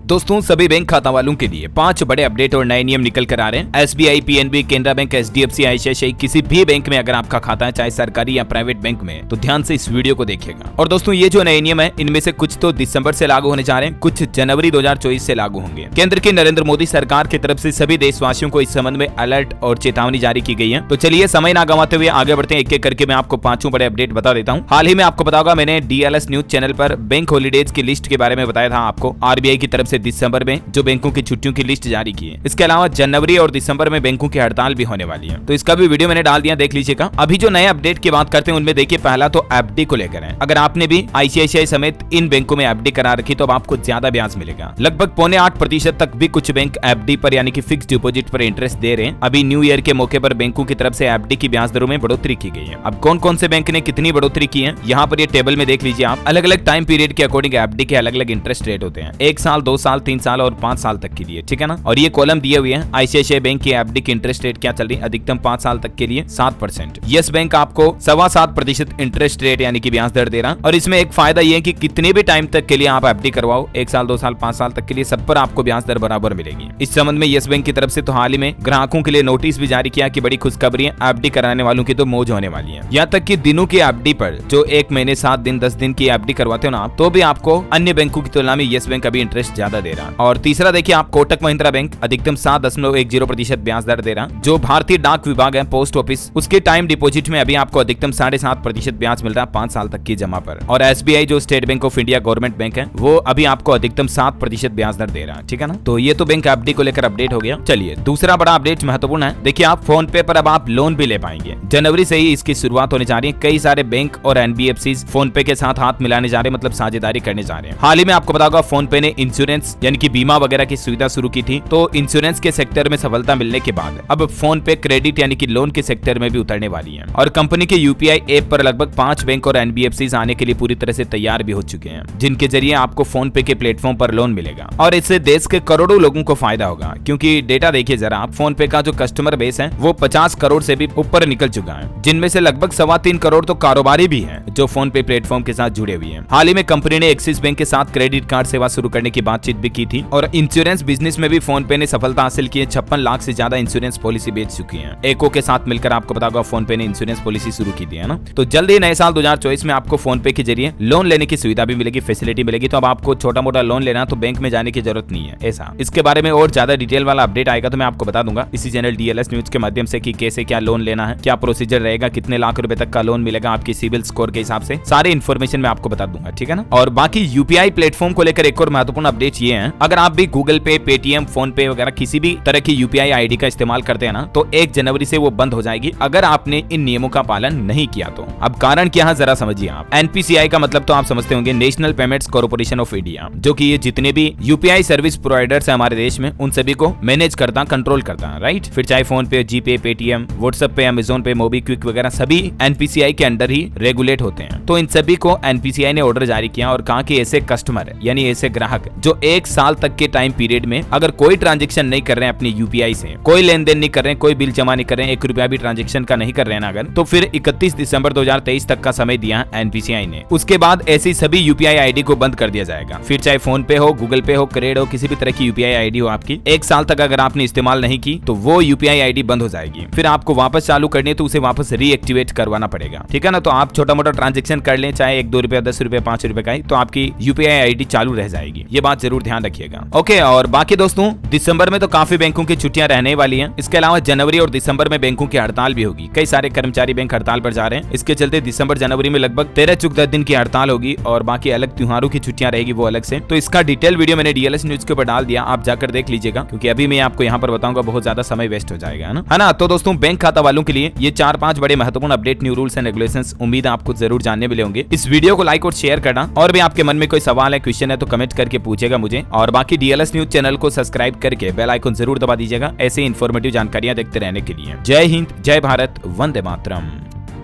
दोस्तों सभी बैंक खाता वालों के लिए 5 बड़े अपडेट और नए नियम निकल कर आ रहे हैं। SBI, PNB, Canara bank, HDFC, ICICI किसी भी बैंक में अगर आपका खाता है, चाहे सरकारी या प्राइवेट बैंक में, तो ध्यान से इस वीडियो को देखिएगा। और दोस्तों ये जो नए नियम है इनमें से कुछ तो दिसंबर से लागू होने जा रहे हैं, कुछ जनवरी 2024 से लागू होंगे। केंद्र की नरेंद्र मोदी सरकार की तरफ से सभी देशवासियों को इस संबंध में अलर्ट और चेतावनी जारी की गई है। तो चलिए समय ना गंवाते हुए आगे बढ़ते हैं, एक एक करके मैं आपको 5 बड़े अपडेट बता देता हूँ। हाल ही में आपको पता होगा मैंने डीएलएस न्यूज चैनल पर बैंक हॉलीडेज की लिस्ट के बारे में बताया था आपको। आरबीआई की तरफ से दिसंबर में जो बैंकों की छुट्टियों की लिस्ट जारी की है। इसके अलावा जनवरी और दिसंबर में बैंकों की हड़ताल भी होने वाली है, तो इसका भी वीडियो मैंने डाल दिया, देख लीजिएगा। अभी जो नए अपडेट की बात करते हैं उनमें देखिए पहला तो एफडी को लेकर है। अगर आपने भी आईसीआईसीआई समेत इन बैंकों में एफडी करा रखी तो अब आपको ज्यादा ब्याज मिलेगा। लगभग 0.8% तक भी कुछ बैंक एफडी पर यानी कि फिक्स डिपॉजिट पर इंटरेस्ट दे रहे हैं। अभी न्यू ईयर के मौके पर बैंकों की तरफ से एफडी की ब्याज दरों में बढ़ोतरी की गई है। अब कौन कौन से बैंक ने कितनी बढ़ोतरी की है यहाँ पर ये टेबल में देख लीजिए आप। अलग अलग टाइम पीरियड के अकॉर्डिंग एफडी के अलग अलग इंटरेस्ट रेट होते हैं, 1 साल, 2 साल, 3 साल और 5 साल तक के लिए, ठीक है ना। और ये कॉलम दिए हुए हैं। आईसीआईसीआई बैंक की एफडी की इंटरेस्ट रेट क्या चल रही है, अधिकतम 5 साल तक के लिए 7%। यस बैंक आपको 7.25% इंटरेस्ट रेट यानी कि ब्याज दर दे रहा। और इसमें एक फायदा ये है कि कितने भी टाइम तक के लिए आप एफडी करवाओ, 1 साल, 2 साल, 5 साल तक के लिए, सब पर आपको ब्याज दर बराबर मिलेगी। इस संबंध में यस बैंक की तरफ से तो हाल ही में ग्राहकों के लिए नोटिस भी जारी किया कि बड़ी खुशखबरी है, एफडी कराने वालों की तो मौज होने वाली है। यहाँ तक कि दिनों की एफडी पर जो 1 महीने, 7 दिन, 10 दिन की एफडी करवाते हो ना आप, तो भी आपको अन्य बैंकों की तुलना में यस बैंक अभी इंटरेस्ट ज्यादा दे रहा। और तीसरा देखिए आप कोटक महिंद्रा बैंक अधिकतम 7.10% ब्याज दर दे रहा। जो भारतीय डाक विभाग है, पोस्ट ऑफिस, उसके टाइम डिपॉजिट में अभी आपको अधिकतम 7.5% ब्याज मिल रहा है 5 साल तक की जमा पर। और एसबीआई जो state bank of India government bank है, वो अभी आपको अधिकतम 7% ब्याज दर दे रहा है, ठीक है ना। तो ये तो बैंक एफडी को लेकर अपडेट हो गया। चलिए दूसरा बड़ा अपडेट महत्वपूर्ण है। देखिए आप फोन पे पर अब आप लोन भी ले पाएंगे। जनवरी से ही इसकी शुरुआत होने जा रही है। कई सारे बैंक और एनबीएफसी फोन पे के साथ हाथ मिलाने जा रहे हैं, मतलब साझेदारी करने जा रहे हैं। हाल ही में आपको पता होगा फोन पे ने इंश्योरेंस यानी कि बीमा वगैरह की सुविधा शुरू की थी। तो इंश्योरेंस के सेक्टर में सफलता मिलने के बाद अब फोन पे क्रेडिट यानी कि लोन के सेक्टर में भी उतरने वाली है। और कंपनी के यूपीआई ऐप पर लगभग 5 बैंक और एनबीएफसी आने के लिए पूरी तरह से तैयार भी हो चुके हैं, जिनके जरिए आपको फोन पे के प्लेटफॉर्म पर लोन मिलेगा। और इससे देश के करोड़ों लोगों को फायदा होगा, क्योंकि डेटा देखिए जरा आप, फोन पे का जो कस्टमर बेस है वो 50 करोड़ से भी ऊपर निकल चुका है, जिनमें से लगभग 3.25 करोड़ तो कारोबारी भी हैं जो फोन पे प्लेटफॉर्म के साथ जुड़े हुए हैं। हाल ही में कंपनी ने एक्सिस बैंक के साथ क्रेडिट कार्ड सेवा शुरू करने की बातचीत भी की थी। और इंश्योरेंस बिजनेस में भी फोन पे ने सफलता हासिल की है। 56 लाख से ज्यादा इंश्योरेंस पॉलिसी बेच चुकी है। एको के साथ मिलकर आपको पता होगा फोन पे ने इंश्योरेंस पॉलिसी शुरू की थी, है ना। तो जल्द ही नए साल 2024 में आपको फोन पे के जरिए लोन लेने की सुविधा भी मिलेगी, फैसिलिटी मिलेगी। तो अब आपको छोटा मोटा लोन लेना तो बैंक में जाने की जरूरत नहीं है ऐसा। इसके बारे में और ज्यादा डिटेल वाला अपडेट आएगा तो मैं आपको बता दूंगा इसी चैनल डीएलएस न्यूज के माध्यम से कि कैसे क्या लोन लेना है, क्या प्रोसीजर रहेगा, कितने लाख रुपए तक का लोन मिलेगा आपकी सिविल स्कोर के हिसाब से, सारी इन्फॉर्मेशन मैं आपको बता दूंगा, ठीक है ना। और बाकी यूपीआई प्लेटफॉर्म को लेकर एक और महत्वपूर्ण अपडेट ये है, अगर आप भी गूगल पे, पेटीएम, फोन पे वगैरह किसी भी तरह की यूपीआई आईडी का इस्तेमाल करते हैं ना, तो 1 जनवरी से वो बंद हो जाएगी अगर आपने इन नियमों का पालन नहीं किया तो। अब कारण क्या है जरा समझिए आप। एनपीसीआई का मतलब तो आप समझते होंगे, national payments corporation of India, जो कि ये जितने भी यूपीआई सर्विस प्रोवाइडर्स है हमारे देश में उन सभी को मैनेज करता, कंट्रोल करता है, राइट। फिर चाहे फोन पे, जीपे, पेटीएम, व्हाट्सएप पे, अमेजोन पे, मोबीक्विक वगैरह सभी एनपीसीआई के अंडर ही रेगुलेट होते हैं। तो इन सभी को एनपीसीआई ने ऑर्डर जारी किया और कहा कि ऐसे कस्टमर यानी ऐसे ग्राहक जो 1 साल तक के टाइम पीरियड में अगर कोई ट्रांजेक्शन नहीं कर रहे हैं अपनी यूपीआई से, कोई लेन देन नहीं कर रहे हैं, कोई बिल जमा नहीं कर रहे हैं, 1 रुपया भी ट्रांजेक्शन का नहीं कर रहे हैं अगर, तो फिर 31 दिसंबर 2023 तक का समय दिया एनपीसीआई ने। उसके बाद ऐसी सभी यूपीआई आईडी को बंद कर दिया जाएगा। फिर चाहे फोन पे हो, गूगल पे हो, क्रेड हो, किसी भी तरह की यूपीआई आईडी हो आपकी, 1 साल तक अगर आपने इस्तेमाल नहीं की तो वो यूपीआई आईडी बंद हो जाएगी। फिर आपको वापस चालू करनी है तो उसे वापस रीएक्टिवेट करवाना पड़ेगा, ठीक है ना। तो आप छोटा मोटा ट्रांजेक्शन कर लें, चाहे 1-2 रुपया, 10 रुपया, 5 रुपए का ही, तो आपकी यूपीआई आईडी चालू रह जाएगी। ये बात जरूर ध्यान रखिएगा, ओके। और बाकी दोस्तों दिसंबर में तो काफी बैंकों की छुट्टियां रहने वाली हैं। इसके अलावा जनवरी और दिसंबर में बैंकों की हड़ताल भी होगी। कई सारे कर्मचारी बैंक हड़ताल पर जा रहे हैं। इसके चलते दिसंबर जनवरी में लगभग 13-14 दिन की हड़ताल होगी और बाकी अलग त्योहारों की छुट्टियां रहेगी वो अलग से। तो इसका डिटेल वीडियो मैंने डीएलएस न्यूज के ऊपर डाल दिया, आप जाकर देख लीजिएगा, क्योंकि अभी मैं आपको यहाँ पर बताऊंगा बहुत ज्यादा समय वेस्ट हो जाएगा, है ना। तो दोस्तों बैंक खाता वालों के लिए ये 4-5 बड़े महत्वपूर्ण update, new rules and regulations, उम्मीद है आपको जरूर जानने मिले होंगे। इस वीडियो को लाइक और शेयर करना, और भी आपके मन में कोई सवाल है, क्वेश्चन है तो कमेंट करके पूछेगा मुझे। और बाकी डीएलएस न्यूज चैनल को सब्सक्राइब करके बेल आइकन जरूर दबा दीजिएगा ऐसे इन्फॉर्मेटिव जानकारियां देखते रहने के लिए। जय हिंद, जय भारत, वंदे मातरम।